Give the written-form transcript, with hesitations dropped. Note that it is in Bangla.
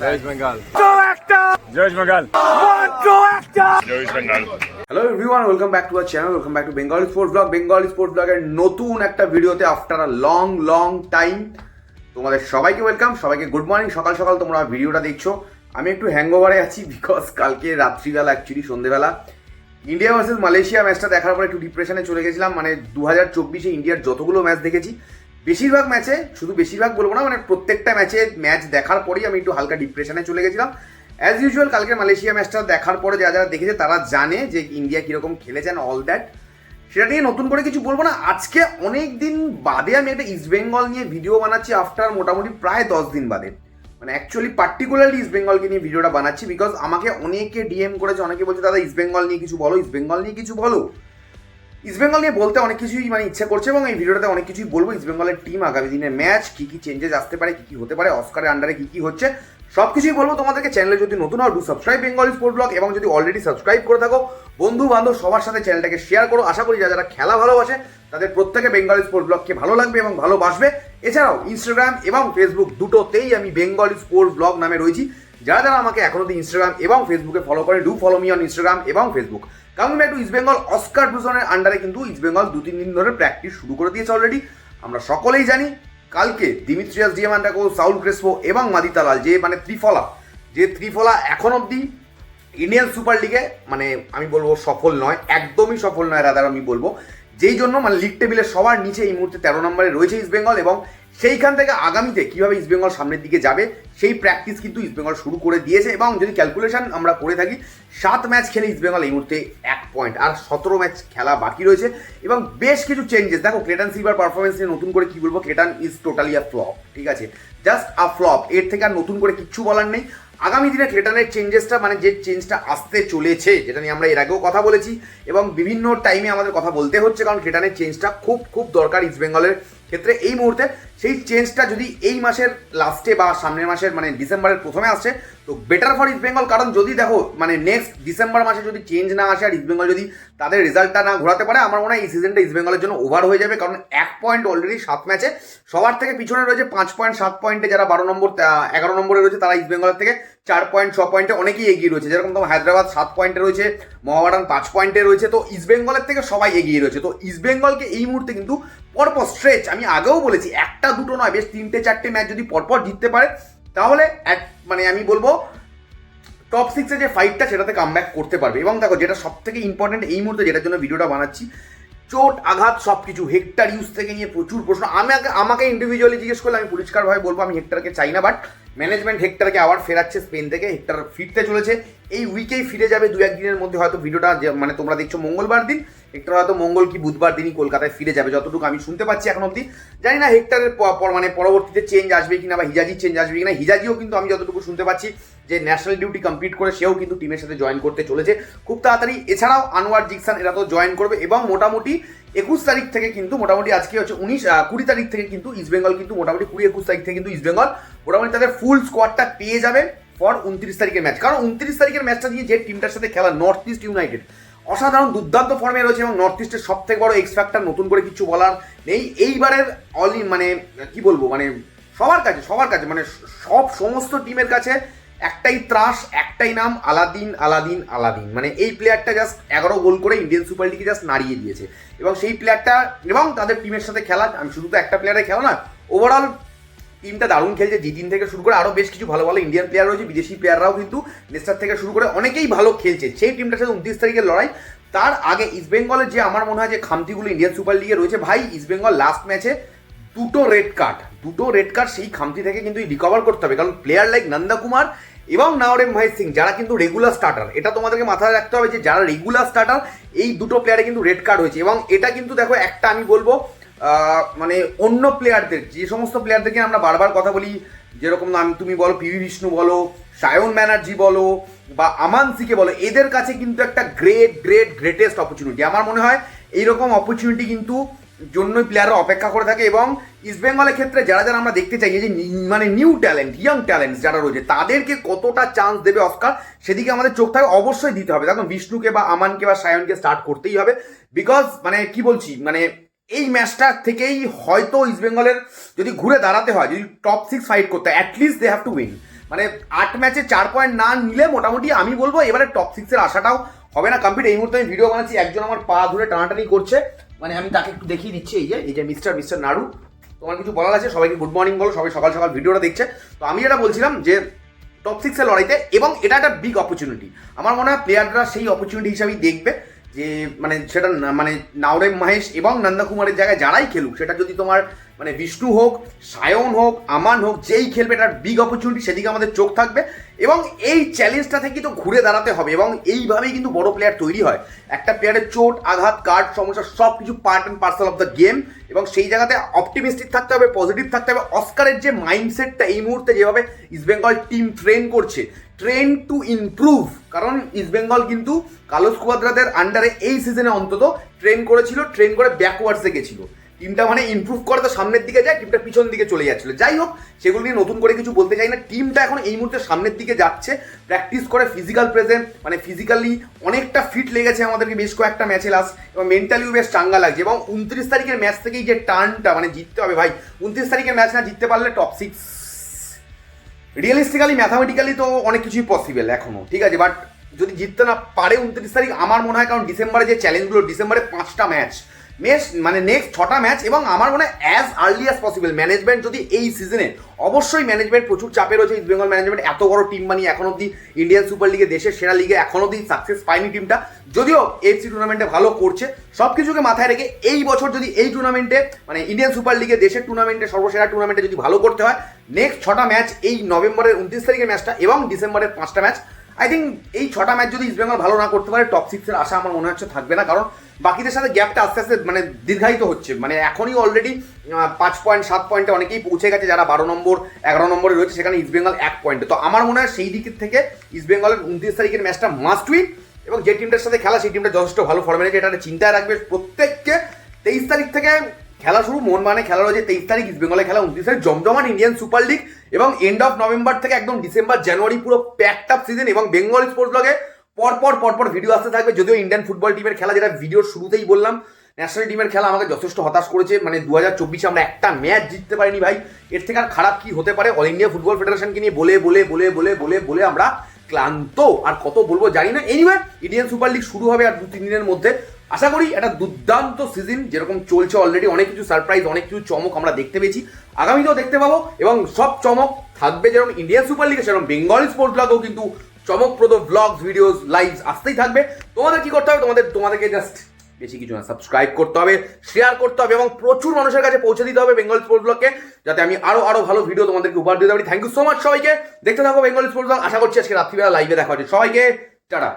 Joyce Bengal. Go actor! Joyce Bengal. One go actor! Joyce Bengal. Hello everyone, welcome back to our channel, welcome back to Bengali sports ব্লগের নতুন একটা ভিডিওতে আফটার আ লং টাইম তোমাদের সবাইকে ওয়েলকাম, সবাইকে গুড মর্নিং। সকাল সকাল তোমরা ভিডিওটা দেখছো। আমি একটু হ্যাংওভারে আছি বিকজ কালকে রাত্রিবেলা অ্যাকচুয়ালি সন্ধ্যেবেলা ইন্ডিয়া ভার্সেস মালয়েশিয়া ম্যাচটা দেখার পর একটু ডিপ্রেশনে চলে গেছিলাম। মানে 2024-এ ইন্ডিয়ার যতগুলো ম্যাচ দেখেছি বেশিরভাগ ম্যাচে, শুধু বেশিরভাগ বলবো না, মানে প্রত্যেকটা ম্যাচ দেখার পরেই আমি একটু হালকা ডিপ্রেশনে চলে গেছিলাম। অ্যাজ ইউজুয়াল কালকে মালয়েশিয়া ম্যাচটা দেখার পরে যারা দেখেছে তারা জানে যে ইন্ডিয়া কীরকম খেলেছেন, অল দ্যাট। সেটা নিয়ে নতুন করে কিছু বলবো না। আজকে অনেক দিন বাদে আমি একটা ইস্ট বেঙ্গল নিয়ে ভিডিও বানাচ্ছি, আফটার মোটামুটি প্রায় 10 দিন বাদে। মানে অ্যাকচুয়ালি পার্টিকুলারলি ইস্ট বেঙ্গলকে নিয়ে ভিডিওটা বানাচ্ছি বিকজ আমাকে অনেকে ডিএম করেছে, অনেকে বলছে দাদা ইস্ট বেঙ্গল নিয়ে কিছু বলো, ইস্ট বেঙ্গল নিয়ে কিছু বলো। ইস্ট বেঙ্গল নিয়ে বলতে অনেক কিছুই মানে ইচ্ছা করছে এবং এই ভিডিওটাতে অনেক কিছুই বলবো। ইস্ট বেঙ্গলের টিম, আগামী দিনের ম্যাচ, কী কী চেঞ্জেস আসতে পারে, কী কী হতে পারে, অস্কারের আন্ডারে কী কী হচ্ছে, সব কিছুই বলবো তোমাদেরকে। চ্যানেলে যদি নতুন হও do subscribe Bengali sport blog, এবং যদি অলরেডি সাবস্ক্রাইব করে থাকো বন্ধু বান্ধব সবার সাথে চ্যানেলটাকে শেয়ার করো। আশা করি যারা খেলা ভালোবাসে তাদের প্রত্যেকে বেঙ্গলি স্পোর্ট ব্লগকে ভালো লাগবে এবং ভালোবাসবে। এছাড়াও ইনস্টাগ্রাম এবং ফেসবুক দুটোতেই আমি বেঙ্গলি স্পোর্ট ব্লগ নামে রয়েছি। যারা যারা আমাকে এখনো অব্দি ইনস্টাগ্রাম এবং ফেসবুকে ফলো করে, do follow me on Instagram এবং ফেসবুক। কারণ একটু ইস্ট বেঙ্গল অস্কার ব্রুজনের আন্ডারে কিন্তু ইস্ট বেঙ্গল 2-3 দিন ধরে প্র্যাকটিস শুরু করে দিয়েছে অলরেডি। আমরা সকলেই জানি কালকে দিমিত্রিয়াস ডিয়ামান্টাকো, সাউল ক্রেসপো এবং মাদিতা লাল যে মানে ত্রিফলা এখন অবধি ইন্ডিয়ান সুপার লিগে মানে আমি বলবো সফল নয়, একদমই সফল নয় রাদার আমি বলবো। যেই জন্য মানে লিগ টেবিলের সবার নিচে এই মুহূর্তে 13 নম্বরে রয়েছে ইস্ট বেঙ্গল, এবং সেইখান থেকে আগামীতে কীভাবে ইস্ট বেঙ্গল সামনের দিকে যাবে সেই প্র্যাকটিস কিন্তু ইস্ট বেঙ্গল শুরু করে দিয়েছে। এবং যদি ক্যালকুলেশন আমরা করে থাকি 7 ম্যাচ খেলে ইস্ট বেঙ্গল এই মুহূর্তে 1 পয়েন্ট, আর 17 ম্যাচ খেলা বাকি রয়েছে। এবং বেশ কিছু চেঞ্জেস দেখো, ক্লেটন সিলভার পারফরমেন্স নিয়ে নতুন করে কী বলবো, Clayton is totally a flop, ঠিক আছে, জাস্ট আ ফ্লপ। এর থেকে আর নতুন করে কিচ্ছু বলার নেই। আগামী দিনে ক্লেটনের চেঞ্জেসটা মানে যে চেঞ্জটা আসতে চলেছে, যেটা নিয়ে আমরা এর আগেও কথা বলেছি এবং বিভিন্ন টাইমে আমাদের কথা বলতে হচ্ছে, কারণ ক্লেটনের চেঞ্জটা খুব দরকার ইস্ট বেঙ্গলের ক্ষেত্রে এই মুহূর্তে। সেই চেঞ্জটা যদি এই মাসের লাস্টে বা সামনের মাসের মানে ডিসেম্বরের প্রথমে আসছে তো বেটার ফর ইস্ট বেঙ্গল। কারণ যদি দেখো মানে নেক্সট ডিসেম্বর মাসে যদি চেঞ্জ না আসে আর ইস্ট বেঙ্গল যদি তাদের রেজাল্টটা না ঘোরাতে পারে, আমার মনে হয় এই সিজনটা ইস্ট বেঙ্গলের জন্য ওভার হয়ে যাবে। কারণ 1 পয়েন্ট অলরেডি 7 ম্যাচে, সবার থেকে পিছনে রয়েছে 5 পয়েন্ট 7 পয়েন্টে, যারা 12 নম্বর 11 নম্বরে রয়েছে তারা ইস্ট বেঙ্গলের থেকে 4 পয়েন্ট 6 পয়েন্টে অনেকেই এগিয়ে রয়েছে। যেরকম তোমার হায়দ্রাবাদ 7 পয়েন্টে রয়েছে, মোহামেডান 5 পয়েন্টে রয়েছে। তো ইস্ট বেঙ্গলের থেকে সবাই এগিয়ে রয়েছে। তো ইস্ট বেঙ্গলকে এই মুহূর্তে কিন্তু পরপর স্ট্রেচ, আমি আগেও বলেছি একটা দুটো নয়, বেশ 3-4টে ম্যাচ যদি পরপর জিততে পারে তাহলে মানে আমি বলবো টপ 6-এ যে ফাইটটা সেটাতে কামব্যাক করতে পারবে। এবং দেখো যেটা সব থেকে ইম্পর্টেন্ট এই মুহূর্তে, যেটার জন্য ভিডিওটা বানাচ্ছি, চোট আঘাত সব কিছু, হেক্টর ইউজ থেকে নিয়ে প্রচুর প্রশ্ন। আমাকে ইন্ডিভিজুয়ালি জিজ্ঞেস করলে আমি পরিষ্কারভাবে বলবো আমি হেক্টরকে চাই না, বাট ম্যানেজমেন্ট হেক্টরকে আবার ফেরাচ্ছে স্পেন থেকে। হেক্টর ফিরতে চলেছে, এই উইকেই ফিরে যাবে, 2-1 দিনের মধ্যে। হয়তো ভিডিওটা মানে তোমরা দেখছো মঙ্গলবার দিন, হেক্টর হয়তো মঙ্গল কি বুধবার দিনই কলকাতায় ফিরে যাবে, যতটুকু আমি শুনতে পাচ্ছি এখন অবধি। জানি না হেক্টরের মানে পরবর্তীতে চেঞ্জ আসবে কিনা বা হিজাজির চেঞ্জ আসবে কিনা। হিজাজিও কিন্তু আমি যতটুকু শুনতে পাচ্ছি যে ন্যাশনাল ডিউটি কমপ্লিট করে সেও কিন্তু টিমের সাথে জয়েন করতে চলেছে খুব তাড়াতাড়ি। এছাড়াও আনোয়ার জিকসান এরা তো জয়েন করবে, এবং মোটামুটি 21 তারিখ থেকে কিন্তু মোটামুটি আজকে হচ্ছে 20 তারিখ থেকে কিন্তু ইস্ট বেঙ্গল কিন্তু মোটামুটি 20-21 তারিখ থেকে কিন্তু ইস্ট বেঙ্গল মোটামুটি তাদের ফুল স্কোয়াডটা পেয়ে যাবে ফর 29 তারিখের ম্যাচ। কারণ 29 তারিখের ম্যাচটা দিয়ে যে টিমটার সাথে খেলা নর্থ ইস্ট ইউনাইটেড অসাধারণ দুর্দান্ত ফর্মে রয়েছে, এবং নর্থ ইস্টের সব থেকে বড় এক্স ফ্যাক্টর, নতুন করে কিছু বলার নেই। এইবারের মানে কি বলবো, মানে সবার কাছে মানে সমস্ত টিমের কাছে একটাই ত্রাস, একটাই নাম, আলাদিন। মানে এই প্লেয়ারটা জাস্ট 11 গোল করে ইন্ডিয়ান সুপার লিগে জাস্ট নাড়িয়ে দিয়েছে। এবং সেই প্লেয়ারটা এবং তাদের টিমের সাথে খেলা, আমি শুধু তো একটা প্লেয়ারে খেলা না, ওভারঅল টিমটা দারুণ খেলছে। জিতিন থেকে শুরু করে আরও বেশ কিছু ভালো ইন্ডিয়ান প্লেয়ার রয়েছে, বিদেশি প্লেয়াররাও কিন্তু নেস্টার থেকে শুরু করে অনেকেই ভালো খেলছে। সেই টিমটার সাথে 29 তারিখের লড়াই। তার আগে ইস্ট বেঙ্গলের যে আমার মনে হয় যে খামতিগুলো ইন্ডিয়ান সুপার লিগে রয়েছে, ভাই ইস্ট বেঙ্গল লাস্ট ম্যাচে দুটো রেড কার্ড সেই খামতি থেকে কিন্তু রিকভার করতে হবে। কারণ প্লেয়ার লাইক নন্দা কুমার এবং নাওরেম ভাই সিং যারা কিন্তু রেগুলার স্টার্টার, এটা তোমাদেরকে মাথায় রাখতে হবে যে যারা রেগুলার স্টার্টার এই দুটো প্লেয়ারে কিন্তু রেড কার্ড হয়েছে। এবং এটা কিন্তু দেখো একটা আমি বলবো মানে অন্য প্লেয়ারদের, যে সমস্ত প্লেয়ারদেরকে আমরা বারবার কথা বলি, যেরকম নাম তুমি বলো পিভি বিষ্ণু বলো, সায়ন ব্যানার্জি বলো বা আমান সিকে বলো, এদের কাছে কিন্তু একটা গ্রেটেস্ট অপরচুনিটি। আমার মনে হয় এইরকম অপরচুনিটি কিন্তু জন্যই প্লেয়াররা অপেক্ষা করে থাকে। এবং ইস্ট বেঙ্গলের ক্ষেত্রে যারা যারা আমরা দেখতে চাই যে মানে নিউ ট্যালেন্ট, ইয়াং ট্যালেন্টস যারা রয়েছে তাদেরকে কতটা চান্স দেবে অস্কার, সেদিকে আমাদের চোখ থাকে, অবশ্যই দিতে হবে। দেখুন বিষ্ণুকে বা আমানকে বা সায়নকে স্টার্ট করতেই হবে, বিকজ মানে কি বলছি, মানে এই ম্যাচটা থেকেই হয়তো ইস্ট বেঙ্গলের যদি ঘুরে দাঁড়াতে হয়, যদি টপ 6 ফাইট করতে হয়, at least they have to win. মানে 8 ম্যাচে 4 পয়েন্ট না নিলে মোটামুটি আমি বলবো এবারে টপ 6-এর আশাটাও হবে না কমপ্লিট। এই মুহূর্তে আমি ভিডিও বানাচ্ছি, একজন আমার পা ধরে টানাটানি করছে, মানে আমি তাকে একটু দেখিয়ে দিচ্ছি। এই যে মিস্টার নাড়ু, তোমার কিছু বলার আছে? সবাইকে গুড মর্নিং বলো, সবাই সকাল সকাল ভিডিওটা দেখছে। তো আমি যেটা বলছিলাম যে টপ 6-এর লড়াইতে, এবং এটা একটা বিগ অপরচুনিটি, আমার মনে হয় প্লেয়াররা সেই অপরচুনিটি হিসাবেই দেখবে যে মানে সেটা মানে নাওরেম মাহেশ এবং নন্দকুমারের জায়গায় যারাই খেলুক, সেটা যদি তোমার মানে বিষ্ণু হোক, সায়ন হোক, আমান হোক, যেই খেলবে এটার বিগ অপরচুনিটি, সেদিকে আমাদের চোখ থাকবে। এবং এই চ্যালেঞ্জটা থেকে তো ঘুরে দাঁড়াতে হবে, এবং এইভাবেই কিন্তু বড় প্লেয়ার তৈরি হয়। একটা প্লেয়ারের চোট, আঘাত, কার্ড, সমস্যা সব কিছু part and parcel of the game, এবং সেই জায়গাতে অপটিমিস্টিক থাকতে হবে, পজিটিভ থাকতে হবে। অস্কারের যে মাইন্ডসেটটা এই মুহূর্তে যেভাবে ইস্টবেঙ্গল টিম ট্রেন করছে, ট্রেন টু ইমপ্রুভ, কারণ ইস্টবেঙ্গল কিন্তু কার্লোস কুয়াদ্রাদের আন্ডারে এই সিজনে অন্তত ট্রেন করেছিল, ট্রেন করে ব্যাকওয়ার্ডসে গেছিল। টিমটা মানে ইমপ্রুভ করে তো সামনের দিকে যায়, টিমটা পিছন দিকে চলে যাচ্ছিল। যাই হোক, সেগুলো নিয়ে নতুন করে কিছু বলতে চাই না। টিমটা এখন এই মুহূর্তে সামনের দিকে যাচ্ছে, প্র্যাকটিস করে, ফিজিক্যাল প্রেজেন্ট মানে ফিজিক্যালি অনেকটা ফিট লেগেছে আমাদেরকে বেশ কয়েকটা ম্যাচে লাস্ট, এবং মেন্টালিও বেশ চাঙ্গা লাগছে। এবং 29 তারিখের ম্যাচ থেকেই যে টার্নটা মানে জিততে হবে ভাই, 29 তারিখের ম্যাচ না জিততে পারলে টপ 6 রিয়েলিস্টিক্যালি ম্যাথামেটিক্যালি তো অনেক কিছুই পসিবল এখনো, ঠিক আছে, বাট যদি জিততে না পারে 29 তারিখ, আমার মনে হয়, কারণ ডিসেম্বরে যে চ্যালেঞ্জগুলো, ডিসেম্বরে 5টা ম্যাচ মানে নেক্সট 6টা ম্যাচ, এবং আমার মনে হয় as early as possible management যদি এই সিজনে, অবশ্যই ম্যানেজমেন্ট প্রচুর চাপে রয়েছে। ইস্ট বেঙ্গল ম্যানেজমেন্ট এত বড় টিম বানিয়ে এখন অব্দি ইন্ডিয়ান সুপার লিগে, দেশের সেরা লিগে এখন অব্দি সাকসেস পায়নি টিমটা, যদিও এফসি টুর্নামেন্টে ভালো করছে। সব কিছুকে মাথায় রেখে এই বছর যদি এই টুর্নামেন্টে মানে ইন্ডিয়ান সুপার লিগে, দেশের টুর্নামেন্টে, সর্বসেরা টুর্নামেন্টে যদি ভালো করতে হয়, নেক্সট 6টা ম্যাচ, এই নভেম্বরের 29 তারিখের ম্যাচটা এবং ডিসেম্বরের 5টা ম্যাচ, আই থিঙ্ক এই 6টা ম্যাচ যদি ইস্ট বেঙ্গল ভালো না করতে পারে, টপ 6-এর আশা আমার মনে হচ্ছে থাকবে না। কারণ বাকিদের সাথে গ্যাপটা আস্তে আস্তে মানে দীর্ঘায়িত হচ্ছে, মানে এখনই অলরেডি 5 পয়েন্ট 7 পয়েন্টে অনেকেই পৌঁছে গেছে, যারা 12 নম্বর 11 নম্বরে রয়েছে, সেখানে ইস্ট বেঙ্গল 1 পয়েন্টে। তো আমার মনে হয় সেই দিক থেকে ইস্ট বেঙ্গলের 29 তারিখের ম্যাচটা মাস্ট উইন, এবং যে টিমটার সাথে খেলা সেই টিমটা যথেষ্ট ভালো ফর্মে রয়েছে, এটা চিন্তায় রাখবে প্রত্যেককে। 23 তারিখ থেকে খেলা শুরু, মন মানে খেলা রয়েছে 23 তারিখ ইস্ট বেঙ্গলে খেলা, 29 তারিখ জমজমান ইন্ডিয়ান সুপার লিগ, এবং এন্ড অফ নভেম্বর থেকে একদম ডিসেম্বর জানুয়ারি পুরো প্যাকড আপ সিজন। এবং বেঙ্গল স্পোর্টস ব্লগে পরপর ভিডিও আসতে থাকবে। যদিও ইন্ডিয়ান ফুটবল টিমের খেলা, যেটা ভিডিওর শুরুতেই বললাম, ন্যাশনাল টিমের খেলা আমাকে যথেষ্ট হতাশ করেছে। মানে 2024-এ আমরা একটা ম্যাচ জিততে পারিনি ভাই, এর থেকে আর খারাপ কি হতে পারে? অল ইন্ডিয়া ফুটবল ফেডারেশনকে নিয়ে বলে আমরা ক্লান্ত, আর কত বলবো জানি না। এনিওয়ে, ইন্ডিয়ান সুপার লিগ শুরু হবে আর 2-3 দিনের মধ্যে। আশা করি একটা দুর্দান্ত সিজন, যেরকম চলছে অলরেডি, অনেক কিছু সারপ্রাইজ, অনেক কিছু চমক আমরা দেখতে পেয়েছি, আগামীতেও দেখতে পাবো। এবং সব চমক থাকবে যেরকম ইন্ডিয়ান সুপার লিগে, সেরকম বেঙ্গল স্পোর্টস ব্লগেও কিন্তু চমকপ্রদ ব্লগস, ভিডিওস, লাইভস আসতেই থাকবে। তোমাদের কি করতে হবে? তোমাদেরকে জাস্ট বেশি কিছু না, সাবস্ক্রাইব করতে হবে, শেয়ার করতে হবে, এবং প্রচুর মানুষের কাছে পৌঁছে দিতে হবে বেঙ্গল স্পোর্টস ব্লগকে, যাতে আমি আরো ভালো ভিডিও তোমাদেরকে উপহার দিতে পারি। থ্যাংক ইউ সো মাচ সবাইকে, দেখতে থাকো বেঙ্গল স্পোর্টস ব্লগ। আশা করছি আজকে রাত্রিবেলা লাইভে দেখা হচ্ছে। সবাইকে টাটা।